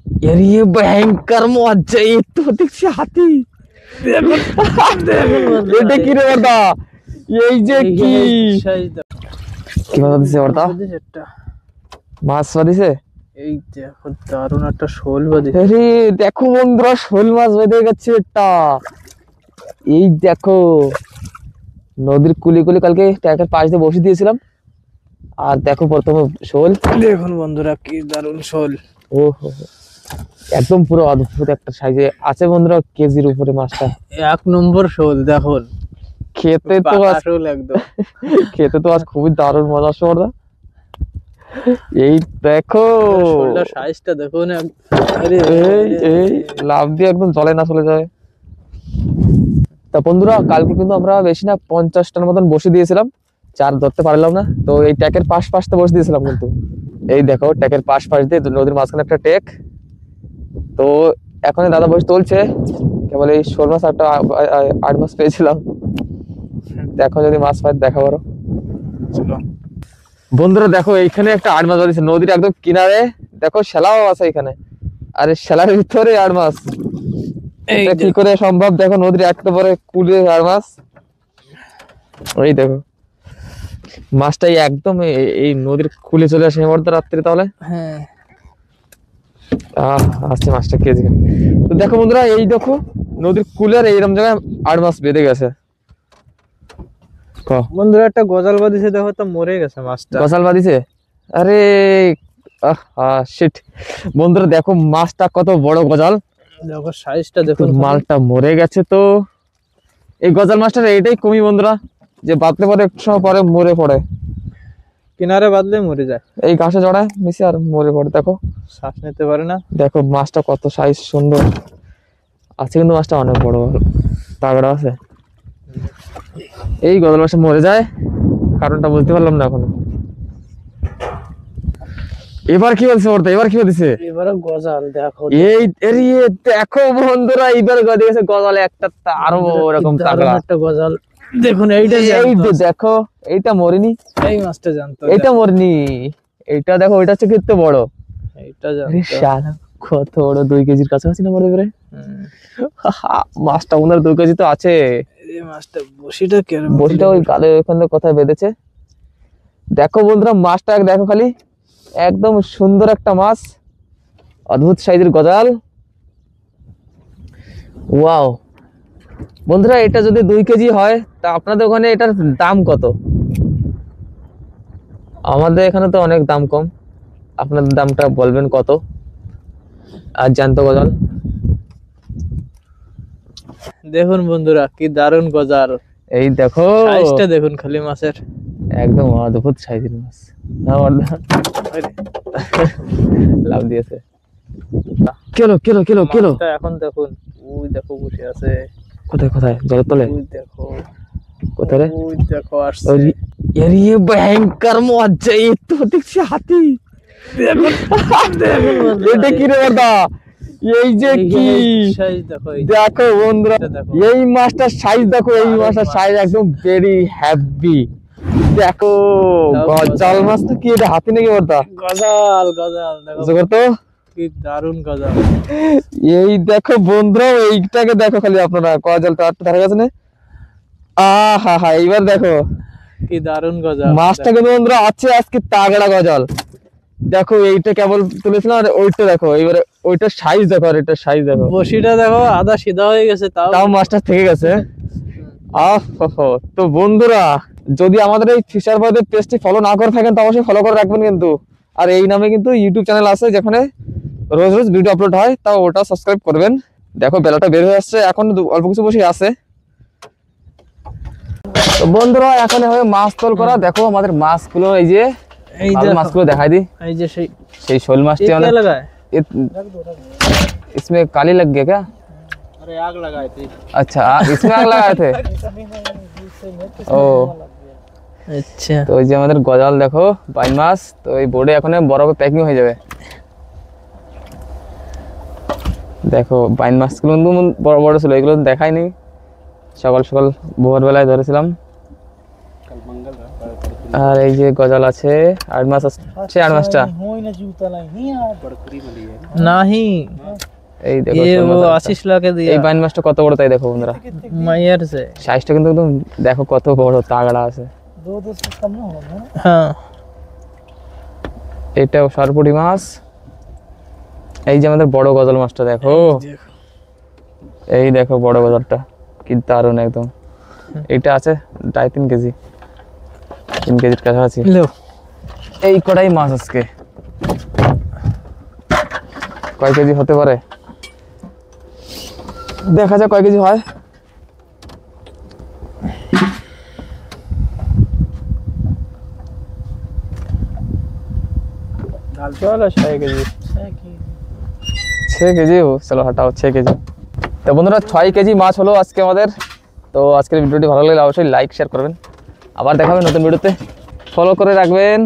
यार ये भयंकर मजा, ये तो দেখছি হাতি। এটা কি রে বড়দা? এই যে কি কি মাছ দিছে বড়দা? মাছ দিছে? এই দেখো দারুণ একটা শোল বাঁধিছে। আরে দেখো বন্ধুরা, শোল মাছ বেঁধে গেছে এটা। এই দেখো নদীর কুলি কুলি কালকে ট্যাঙ্কের পাশ দিয়ে বসে দিয়েছিলাম, আর দেখো প্রথমে শোল। দেখুন বন্ধুরা কি দারুণ শোল। ও একদম পুরো অদ্ভুত একটা সাইজে আছে বন্ধুরা, কেজির উপরে মাছটা। এক নম্বর শোল দেখুন। খেতে তো শোল একদম, খেতে তো আজ খুবই দারুণ মজা আসছে বড়দা। এই দেখো শোলটার সাইজটা দেখুন। এই লাভ দিয়ে একদম জলে না চলে যায়। তা বন্ধুরা কালকে কিন্তু আমরা বেশি না 50টার মতন বসে দিয়েছিলাম, চার ধরতে পারলাম না। তো এই ট্যাকের পাশ পাশটা বসে দিয়েছিলাম কিন্তু। এই দেখো ট্যাকের পাশ দিয়ে নদীর মাঝখানে একটা টেক। তো এখন দাদা বসে তুলছে কেবল এই শোল মাছ, একটা 8 মাছ পেয়েছিলাম। দেখো যদি মাছ পাই দেখা পারো। বন্ধুরা দেখো এইখানে একটা 8 মাছ বাঁধিয়েছে নদীর একদম কিনারে। দেখো শেলাও আছে এখানে, আর শেলার ভিতরে 8 মাছ। এটা কি করে সম্ভব? দেখো নদীর একটা পরে কুলে 8 মাছ। ওই দেখো মাছটাই একদম এই নদীর কুলে চলে আসে বড়দা রাত্রে। তাহলে হ্যাঁ আসছে মাছটা কেজি। তো দেখো বন্ধুরা এই দেখো নদীর কুলের এইরকম জায়গায় 8 মাছ বেঁধে গেছে। বন্ধুরা একটা গজাল বাঁধিছে, দেখো তো মরে গেছে মাছটা। গজাল বাঁধিছে? আরে শিট। বন্ধুরা দেখো মাছটা কত বড় গজাল, দেখো সাইজটা দেখুন। মালটা মরে গেছে। তো এই গজাল মাছটার এইটাই কমি বন্ধুরা, যে বাঁধলে পরে একটু সময় পরে মরে পড়ে, কিনারে বাঁধলে মরে যায়, এই ঘাসে জড়ায় মিশে আর মরে পড়ে। দেখো শ্বাস নিতে পারে না। দেখো মাছটা কত সাইজ সুন্দর আছে, কিন্তু মাছটা অনেক বড় তাগড়া আছে। এই গজাল মাছটা মরে যায়, কারণটা বুঝতে পারলাম না এখনো। এবার কি বলছে বড়দা? এবার কি বলছে? এবারে গজাল দেখো। এই দেখো বন্ধুরা এইবার গেছে গজাল একটা, আরো এরকম তাগড়া একটা গজাল দেখুন। এইটা দেখো এইটা মরেনি, এই মাছটা জানতো। এইটা মরেনি, এইটা দেখো ওইটা হচ্ছে কিন্তু বড়। এইটা জানতো কত বড়, 2 কেজির কাছাকাছি না মরে বেড়ে মাছটা। ওনার 2 কেজি তো আছে। এই মাছটা বসিটা কেরম, বসিটা ওই গালে ওখানে কোথায় বেঁধেছে। দেখো বন্ধুরা মাছটা দেখো খালি, একদম সুন্দর একটা মাছ, অদ্ভুত সাইজের গজাল। ওয়াও বন্ধুরা, এটা যদি 2 কেজি হয় তা আপনাদের ওখানে এটার দাম কত? আমাদের এখানে তো অনেক দাম কম, আপনাদের দামটা বলবেন কত? আর জ্যান্ত গজাল দেখুন বন্ধুরা কি দারুণ গজাল। এই দেখো সাইজটা দেখুন খালি মাছের, একদম অদ্ভুত সাইজের মাছ। লাভ দিয়েছে। কেলো কেলো কেলো কেলো। এখন দেখুন ওই দেখো বসে আছে। কোথায় কোথায়? জলের তলে? ওই দেখো কোথায় রে? ওই দেখো আসছে। यार ये भयंकर मजा, ये तो দেখছি হাতি। দেখুন এটা কি রে বড়দা? এই যে কি সাইজ দেখো। দেখো বন্ধুরা এই মাছটার সাইজ দেখো, এই মাছটার সাইজ একদম ভেরি হেভি। দেখো গজাল মাছটা কি, এটা হাতি নাকি বড়দা? গজাল গজাল দেখো তো কি দারুণ গজাল। এই দেখো বন্ধুরা এইটাকে দেখো খালি আপনারা, গজালটা একটু ধারে গেছে না। আহা হা, এইবার দেখো কি দারুণ গজাল। মাছটা কিন্তু বন্ধুরা আছে আজকে তাগড়া গজাল। দেখো এইটা কেবল তুলেছিলাম, আর ওইটা দেখো এবারে ওইটার সাইজ দেখো, আর এটার সাইজ দেখো। বসিটা দেখো আধা সিধা হয়ে গেছে, তাও মাছটা থেকে গেছে। তো বন্ধুরা যদি আমাদের এই ফিশার বয়েদের পেজটি ফলো না করে থাকেন তো অবশ্যই ফলো করে রাখবেন কিন্তু। আর এই নামে কিন্তু ইউটিউব চ্যানেল আছে যেখানে রোজ রোজ ভিডিও আপলোড হয়, তাও ওটা সাবস্ক্রাইব করবেন। দেখো বেলাটা বের হয়ে আসছে, এখন অল্প কিছু বসে আছে। তো বন্ধুরা এখন হবে মাছ তোল করা। দেখো আমাদের মাছগুলো, এই যে মাছগুলো দেখাই দি। এই যে সেই শোল মাছটি इसमें काली लग गया क्या? अरे आग लगाए थे। अच्छा इसमें आग लगाए थे। ও আচ্ছা তো ওই যে আমাদের গজাল দেখো 22 মাছ। তো এই বোর্ডে এখন বরফে প্যাকিং হয়ে যাবে। দেখো 22 মাছগুলো বড় বড় ছিল, এগুলো দেখাইনি। সকাল সকাল ভোরবেলায় ধরেছিলাম। আর এই যে গজাল আছে 8 মাছ আছে 8 মাছটা नहीं এই দেখো ये শোল वो মাছ আছে। आशीष ला के এই दिया বাইন মাছটা কত বড় তাই দেখো বন্ধুরা मैयर से সাইজটা কিন্তু একদম দেখো কত বড় তাগড়া আছে हाँ এটাও সরপুটি মাছ এই যে আমাদের বড় গজাল মাছটা দেখো এই দেখো বড় গজালটা কি দারুণ একদম এটা আছে 2.5-3 কেজি 3 কেজির কাছাকাছি लो এই কড়াই মাছ আজকে কয় কেজি হতে পারে দেখা যাক কয় কেজি হয় चलो 6 केजी 6 কেজি চলো হটাও 6 কেজি তো বন্ধুরা 6 কেজি মাছ হলো আজকে আমাদের তো আজকের ভিডিওটি ভালো লাগলে অবশ্যই লাইক শেয়ার করবেন আবার দেখা হবে নতুন ভিডিওতে ফলো করে রাখবেন